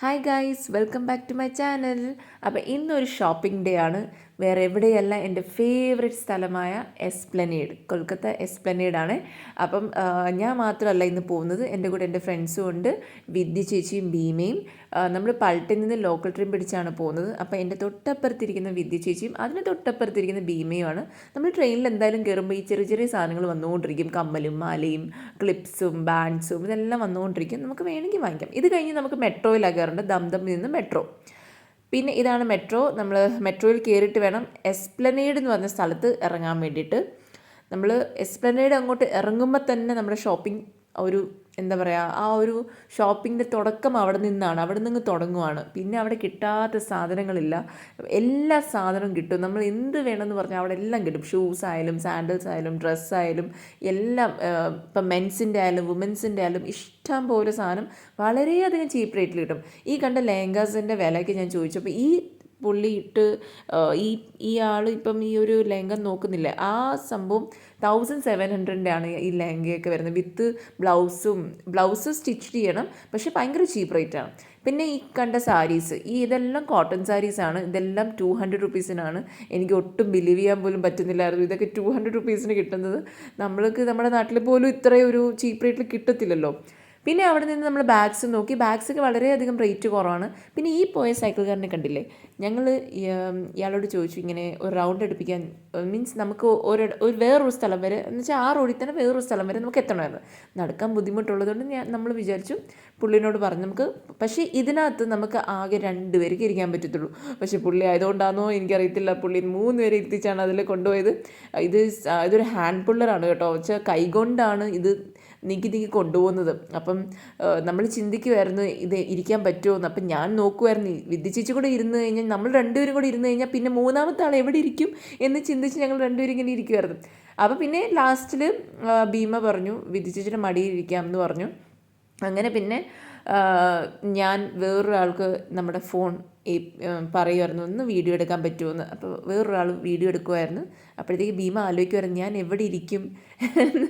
Hi guys, welcome back to my channel. അപ്പോൾ ഇന്നൊരു shopping day ആണ്. വേറെ എവിടെയല്ല, എൻ്റെ ഫേവറേറ്റ് സ്ഥലമായ എസ്പ്ലനേഡ്, കൊൽക്കത്ത എസ്പ്ലനേഡ് ആണ്. അപ്പം ഞാൻ മാത്രമല്ല ഇന്ന് പോകുന്നത്, എൻ്റെ കൂടെ എൻ്റെ ഫ്രണ്ട്സും ഉണ്ട്, വിദ്യ ചേച്ചിയും ഭീമയും. നമ്മൾ പൾട്ടിൽ നിന്ന് ലോക്കൽ ട്രെയിൻ പിടിച്ചാണ് പോകുന്നത്. അപ്പോൾ എൻ്റെ തൊട്ടപ്പുറത്തിരിക്കുന്ന വിദ്യ ചേച്ചിയും അതിന് തൊട്ടപ്പുറത്തിരിക്കുന്ന ഭീമയുമാണ്. നമ്മൾ ട്രെയിനിൽ എന്തായാലും കയറുമ്പോൾ ഈ ചെറിയ ചെറിയ സാധനങ്ങൾ വന്നുകൊണ്ടിരിക്കും. കമ്മലും മാലയും ക്ലിപ്സും ബാൻഡ്സും ഇതെല്ലാം വന്നുകൊണ്ടിരിക്കും. നമുക്ക് വേണമെങ്കിൽ വാങ്ങിക്കാം. ഇത് കഴിഞ്ഞ് നമുക്ക് മെട്രോയിലാണ് കയറേണ്ടത്, ദംദമിൽ നിന്ന് മെട്രോ. പിന്നെ ഇതാണ് മെട്രോ. നമ്മൾ മെട്രോയിൽ കയറിയിട്ട് വേണം എസ്പ്ലനേഡ് എന്ന് പറഞ്ഞ സ്ഥലത്ത് ഇറങ്ങാൻ വേണ്ടിയിട്ട്. നമ്മൾ എസ്പ്ലനേഡ് അങ്ങോട്ട് ഇറങ്ങുമ്പോൾ തന്നെ നമ്മുടെ ഷോപ്പിംഗ് ഒരു എന്താ പറയുക, ആ ഒരു ഷോപ്പിങ്ങിൻ്റെ തുടക്കം അവിടെ നിന്നാണ്, അവിടെ നിന്ന് തുടങ്ങുവാണ്. പിന്നെ അവിടെ കിട്ടാത്ത സാധനങ്ങളില്ല, എല്ലാ സാധനവും കിട്ടും. നമ്മൾ എന്ത് വേണമെന്ന് പറഞ്ഞാൽ അവിടെ എല്ലാം കിട്ടും. ഷൂസ് ആയാലും സാൻഡൽസ് ആയാലും ഡ്രസ്സായാലും എല്ലാം. ഇപ്പം മെൻസിൻ്റെ ആയാലും വുമൻസിൻ്റെ ആയാലും ഇഷ്ടം പോലെ സാധനം വളരെയധികം ചീപ്പ് റേറ്റിൽ കിട്ടും. ഈ കണ്ട ലെഹങ്കാസിൻ്റെ വിലയ്ക്ക് ഞാൻ ചോദിച്ചപ്പോൾ ഈ പുള്ളി ഇട്ട് ഈ ആൾ ഇപ്പം ഈ ഒരു ലെഹങ്ക നോക്കുന്നില്ല, ആ സംഭവം 1700 ആണ് ഈ ലെഹങ്കയൊക്കെ വരുന്നത്, വിത്ത് ബ്ലൗസ് സ്റ്റിച്ച് ചെയ്യണം. പക്ഷേ ഭയങ്കര ചീപ്പ് റേറ്റാണ്. പിന്നെ ഈ കണ്ട സാരീസ്, ഇതെല്ലാം കോട്ടൺ സാരീസാണ്. ഇതെല്ലാം 200 റുപ്പീസിനാണ്. എനിക്ക് ഒട്ടും ബിലീവ് ചെയ്യാൻ പോലും പറ്റുന്നില്ലായിരുന്നു ഇതൊക്കെ 200 റുപ്പീസിന് കിട്ടുന്നത്. നമ്മൾക്ക് നമ്മുടെ നാട്ടിൽ പോലും ഇത്രയും ഒരു ചീപ്പ് റേറ്റിൽ കിട്ടത്തില്ലല്ലോ. പിന്നെ അവിടെ നിന്ന് നമ്മൾ ബാഗ്സ് നോക്കി. ബാഗ്സൊക്കെ വളരെയധികം റേറ്റ് കുറവാണ്. പിന്നെ ഈ പോയ സൈക്കിൾകാരനെ കണ്ടില്ലേ, ഞങ്ങൾ ഇയാളോട് ചോദിച്ചു ഇങ്ങനെ ഒരു റൗണ്ട് അടുപ്പിക്കാൻ, മീൻസ് നമുക്ക് ഒരു വേറൊരു സ്ഥലം വരെ, എന്ന് വെച്ചാൽ ആ റോഡിൽ തന്നെ വേറൊരു സ്ഥലം വരെ നമുക്ക് എത്തണമായിരുന്നു. നടക്കാൻ ബുദ്ധിമുട്ടുള്ളതുകൊണ്ട് നമ്മൾ വിചാരിച്ചു, പുള്ളിനോട് പറഞ്ഞു നമുക്ക്, പക്ഷേ ഇതിനകത്ത് നമുക്ക് ആകെ 2 പേർക്ക് ഇരിക്കാൻ പറ്റത്തുള്ളൂ. പക്ഷേ പുള്ളി ആയതുകൊണ്ടാണെന്നോ എനിക്കറിയത്തില്ല, പുള്ളി 3 പേരെ ഇരുത്തിച്ചാണ് അതിൽ കൊണ്ടുപോയത്. ഇതൊരു ഹാൻഡ് പുള്ളറാണ് കേട്ടോ, വെച്ചാൽ കൈകൊണ്ടാണ് ഇത് നീക്കി കൊണ്ടുപോകുന്നത്. അപ്പം നമ്മൾ ചിന്തിക്കുമായിരുന്നു ഇത് ഇരിക്കാൻ പറ്റുമോയെന്ന്. അപ്പം ഞാൻ നോക്കുമായിരുന്നു, വിദ്യച്ചേച്ചി കൂടെ ഇരുന്ന് കഴിഞ്ഞാൽ, നമ്മൾ 2 പേരും കൂടെ ഇരുന്ന് കഴിഞ്ഞാൽ പിന്നെ മൂന്നാമത്തെ ആൾ എവിടെ ഇരിക്കും എന്ന് ചിന്തിച്ച് ഞങ്ങൾ 2 പേരും ഇങ്ങനെ ഇരിക്കുമായിരുന്നു. അപ്പോൾ പിന്നെ ലാസ്റ്റിൽ ഭീമ പറഞ്ഞു വിദ്യച്ചേച്ചിയുടെ മടിയിൽ ഇരിക്കാം എന്ന് പറഞ്ഞു. അങ്ങനെ പിന്നെ ഞാൻ വേറൊരാൾക്ക് നമ്മുടെ ഫോൺ പറയുമായിരുന്നു ഒന്ന് വീഡിയോ എടുക്കാൻ പറ്റുമെന്ന്. അപ്പോൾ വേറൊരാൾ വീഡിയോ എടുക്കുമായിരുന്നു. അപ്പോഴത്തേക്ക് ഭീമ ആലോചിക്കുമായിരുന്നു ഞാൻ എവിടെ ഇരിക്കും എന്ന്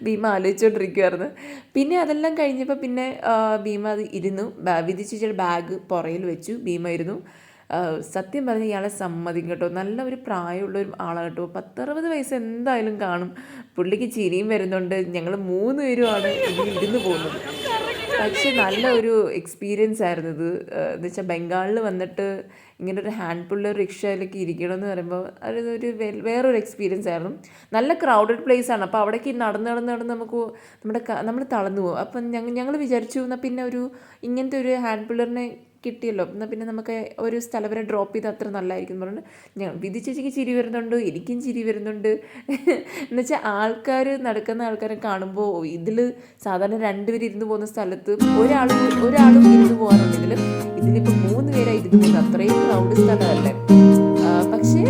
ഭീമ ആലോചിച്ചുകൊണ്ടിരിക്കുമായിരുന്നു. പിന്നെ അതെല്ലാം കഴിഞ്ഞപ്പോൾ പിന്നെ ഭീമ അത് ഇരുന്നു, വിധിച്ചിട്ട് ബാഗ് പുറയിൽ വെച്ചു, ഭീമ ഇരുന്നു. സത്യം പറഞ്ഞ് ഇയാളെ സമ്മതിക്കും കേട്ടോ, നല്ല ഒരു പ്രായമുള്ളൊരു ആളാണ് കേട്ടോ, 10-60 വയസ്സ് എന്തായാലും കാണും. പുള്ളിക്ക് ചിരിയും വരുന്നുണ്ട്. ഞങ്ങൾ 3 പേരുമാണ് ഇതിൽ ഇരുന്ന് പോകുന്നത്. പക്ഷേ നല്ല ഒരു എക്സ്പീരിയൻസ് ആയിരുന്നു ഇത്. എന്ന് വെച്ചാൽ ബംഗാളിൽ വന്നിട്ട് ഇങ്ങനെ ഒരു ഹാൻഡ് പുള്ളർ റിക്ഷയിലേക്ക് ഇരിക്കണമെന്ന് പറയുമ്പോൾ അതൊരു വേറൊരു എക്സ്പീരിയൻസ് ആയിരുന്നു. നല്ല ക്രൗഡഡ് പ്ലേസ് ആണ്. അപ്പോൾ അവിടേക്ക് നടന്ന് നമുക്ക് നമ്മൾ തളർന്നു പോകും. അപ്പം ഞങ്ങൾ വിചാരിച്ചു എന്നാൽ പിന്നെ ഇങ്ങനത്തെ ഒരു ഹാൻഡ് പുള്ളറിനെ കിട്ടിയല്ലോ, എന്നാൽ പിന്നെ നമുക്ക് ഒരു സ്ഥലം വരെ ഡ്രോപ്പ് ചെയ്ത് അത്ര നല്ലതായിരിക്കും എന്ന് പറഞ്ഞിട്ട് വിധിച്ചേച്ചിക്ക് ചിരി വരുന്നുണ്ട്, എനിക്കും ചിരി വരുന്നുണ്ട്. എന്നുവെച്ചാൽ നടക്കുന്ന ആൾക്കാരെ കാണുമ്പോൾ ഇതിൽ സാധാരണ 2 പേര് ഇരുന്ന് പോകുന്ന സ്ഥലത്ത് ഒരാളും ഇരുന്ന് പോകാറുണ്ട്. ഇതിലിപ്പോൾ 3 പേരായി ഇരുന്ന് പോകുന്നത്, അത്രയും ക്രൗഡ് സ്ഥലമല്ലേ. പക്ഷേ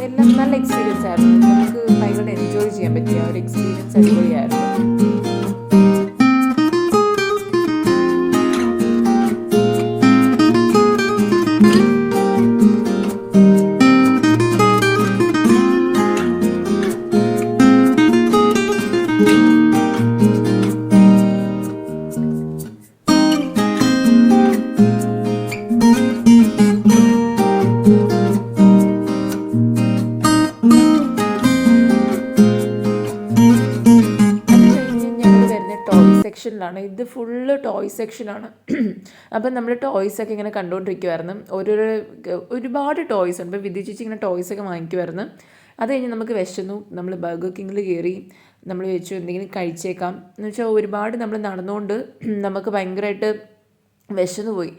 എല്ലാം നല്ല എക്സ്പീരിയൻസ് ആയിരുന്നു. നമുക്ക് ഭയങ്കര എൻജോയ് ചെയ്യാൻ പറ്റിയ ഒരു എക്സ്പീരിയൻസ് അടിപൊളിയായിരുന്നു. സെക്ഷനിലാണ്, ഇത് ഫുള്ള് ടോയ് സെക്ഷനാണ്. അപ്പം നമ്മൾ ടോയ്സൊക്കെ ഇങ്ങനെ കണ്ടുകൊണ്ടിരിക്കുമായിരുന്നു. ഒരുപാട് ടോയ്സ് ഉണ്ട്. ഇപ്പോൾ വിദ്യചേച്ചി ഇങ്ങനെ ടോയ്സൊക്കെ വാങ്ങിക്കുമായിരുന്നു. അത് കഴിഞ്ഞ് നമുക്ക് വിശന്നു, നമ്മൾ ബർഗർ കിങ്ങിൽ കയറി. നമ്മൾ വെച്ചു എന്തെങ്കിലും കഴിച്ചേക്കാം എന്ന് വെച്ചാൽ ഒരുപാട് നമ്മൾ നടന്നുകൊണ്ട് നമുക്ക് ഭയങ്കരമായിട്ട് വിശന്നു പോയി.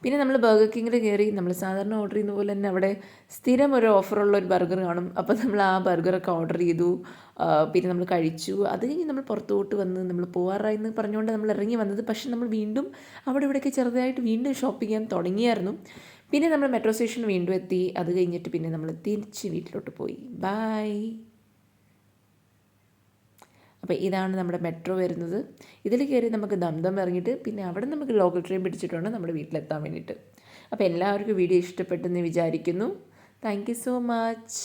പിന്നെ നമ്മൾ ബർഗർ കിങ്ങിൽ കയറി. നമ്മൾ സാധാരണ ഓർഡർ ചെയ്യുന്ന പോലെ തന്നെ അവിടെ സ്ഥിരം ഒരു ഓഫറുള്ള ഒരു ബർഗർ കാണും. അപ്പോൾ നമ്മൾ ആ ബർഗറൊക്കെ ഓർഡർ ചെയ്തു. പിന്നെ നമ്മൾ കഴിച്ചു. അത് കഴിഞ്ഞ് നമ്മൾ പുറത്തോട്ട് വന്ന് നമ്മൾ പോകാറായി എന്ന് പറഞ്ഞുകൊണ്ട് നമ്മൾ ഇറങ്ങി വന്നത്. പക്ഷെ നമ്മൾ വീണ്ടും അവിടെ ഇവിടെയൊക്കെ ചെറുതായിട്ട് വീണ്ടും ഷോപ്പ് ചെയ്യാൻ തുടങ്ങിയായിരുന്നു. പിന്നെ നമ്മൾ മെട്രോ സ്റ്റേഷനിൽ വീണ്ടും എത്തി. അത് കഴിഞ്ഞിട്ട് പിന്നെ നമ്മൾ തിരിച്ച് വീട്ടിലോട്ട് പോയി. ബൈ. അപ്പോൾ ഇതാണ് നമ്മുടെ മെട്രോ വരുന്നത്. ഇതിൽ കയറി നമുക്ക് ദംദം ഇറങ്ങിയിട്ട് പിന്നെ അവിടെ നമുക്ക് ലോക്കൽ ട്രെയിൻ പിടിച്ചിട്ടുണ്ട് നമ്മുടെ വീട്ടിലെത്താൻ വേണ്ടിയിട്ട്. അപ്പോൾ എല്ലാവർക്കും വീഡിയോ ഇഷ്ടപ്പെട്ടെന്ന് വിചാരിക്കുന്നു. Thank you so much.